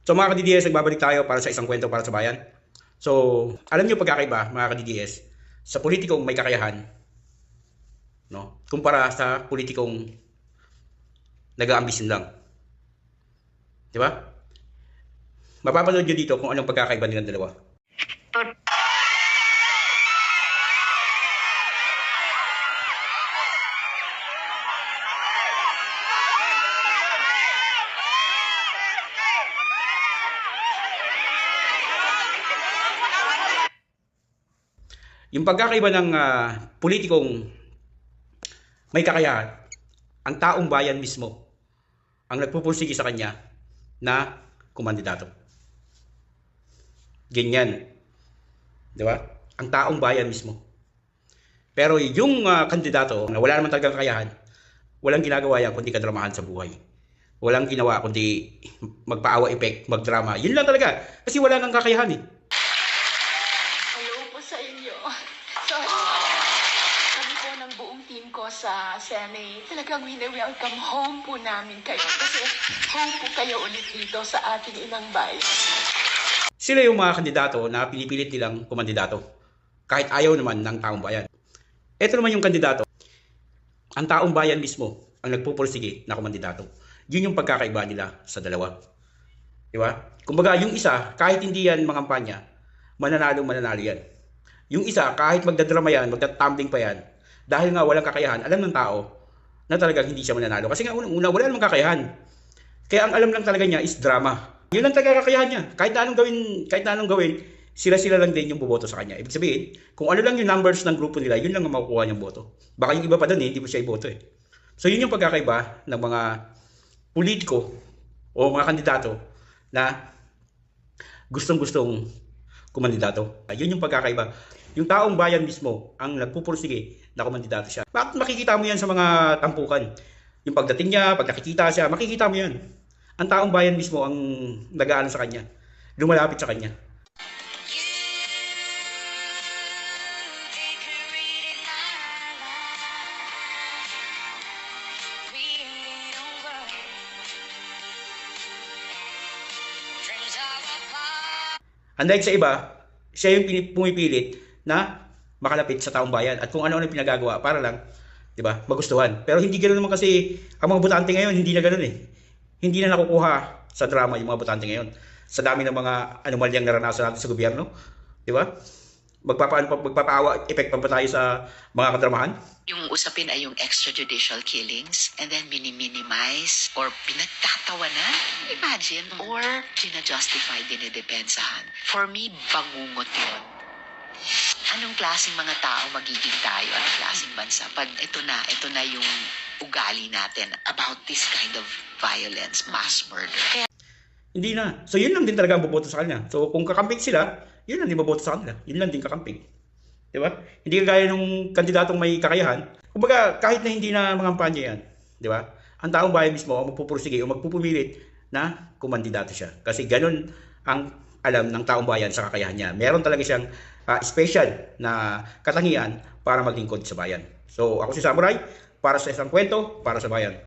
So mga ka-DDS, nagbabalik tayo para sa isang kwento para sa bayan. So, alam niyo pagkakaiba mga ka-DDS sa politikong may kakayahan, no? Kumpara sa politikong nag-aambisyon lang. Di ba? Mapapanood niyo dito kung anong pagkakaiba nilang dalawa. Yung pagkakaiba ng politikong may kakayahan, ang taong bayan mismo ang nagpupursige sa kanya na kumandidato. Ganyan. Di ba? Ang taong bayan mismo. Pero yung kandidato na wala naman talagang kakayahan, walang ginagawa yan kundi kadramahan sa buhay. Walang ginawa kundi magpaawa effect, magdrama. Yun lang talaga. Kasi wala nang kakayahan eh. Hello po sa inyo. So, kami po ng buong team ko sa Senate, talagang wini-welcome home po namin kayo. Kasi home po kayo ulit dito sa ating inang bayan. Sila yung mga kandidato na pinipilit nilang kumandidato. Kahit ayaw naman ng taong bayan. Ito naman yung kandidato. Ang taong bayan mismo ang nagpupursige na kumandidato. Yun yung pagkakaiba nila sa dalawa. Di ba? Kumbaga, yung isa, kahit hindi yan mangampanya, mananalo yan. Yung isa, kahit magdadrama yan, magdatumbling pa yan, dahil nga walang kakayahan, alam ng tao na talagang hindi siya mananalo. Kasi nga, una wala namang kakayahan. Kaya ang alam lang talaga niya is drama. Yun lang talaga kakayahan niya. Kahit na anong gawin, sila lang din yung boboto sa kanya. Ibig sabihin, kung ano lang yung numbers ng grupo nila, yun lang ang makukuha niyang boto. Baka yung iba pa doon hindi mo siya iboto eh. So yun yung pagkakaiba ng mga politiko o mga kandidato na gustong-gustong kumandidato. Yun yung pagkakaiba. Yung taong bayan mismo ang nagpupursige na kumandidato siya. Bakit makikita mo yan sa mga tampukan? Yung pagdating niya, pag nakikita siya, makikita mo yan. Ang taong bayan mismo ang nag-aano sa kanya. Lumalapit sa kanya. Unlike sa iba, siya yung pumipilit na makalapit sa taong bayan at kung ano-ano pinagagawa para lang, 'di ba, magustuhan. Pero hindi ganoon naman kasi ang mga botante ngayon, hindi na ganoon eh. Hindi na nakukuha sa drama yung mga botante ngayon. Sa dami ng mga anomalyang naranasan natin sa gobyerno, 'di ba? Magpapaawa effect pa ba tayo sa mga kadramahan? Yung usapin ay yung extrajudicial killings and then minimize or pinagtatawanan, imagine, or ginajustify, dinidepensahan. For me, bangungot yun. Anong klaseng mga tao magiging tayo? Anong klaseng bansa? Pag ito na yung ugali natin about this kind of violence, mass murder. Kaya Hindi na. So yun lang din talaga ang boboto sa kanya. So kung kakamping sila, yun lang din boboto sa kanila. Yun lang din kakamping. Di ba? Hindi kagaya nung kandidatong may kakayahan. Kumbaga, kahit na hindi na mangampanya yan, di ba? Ang taong bayan mismo ang magpupursige o magpupumilit na kumandidato siya. Kasi ganun ang alam ng taong bayan sa kakayahan niya. Meron talaga siyang special na katangian para maglingkod sa bayan. So ako si Samurai, para sa isang kwento, para sa bayan.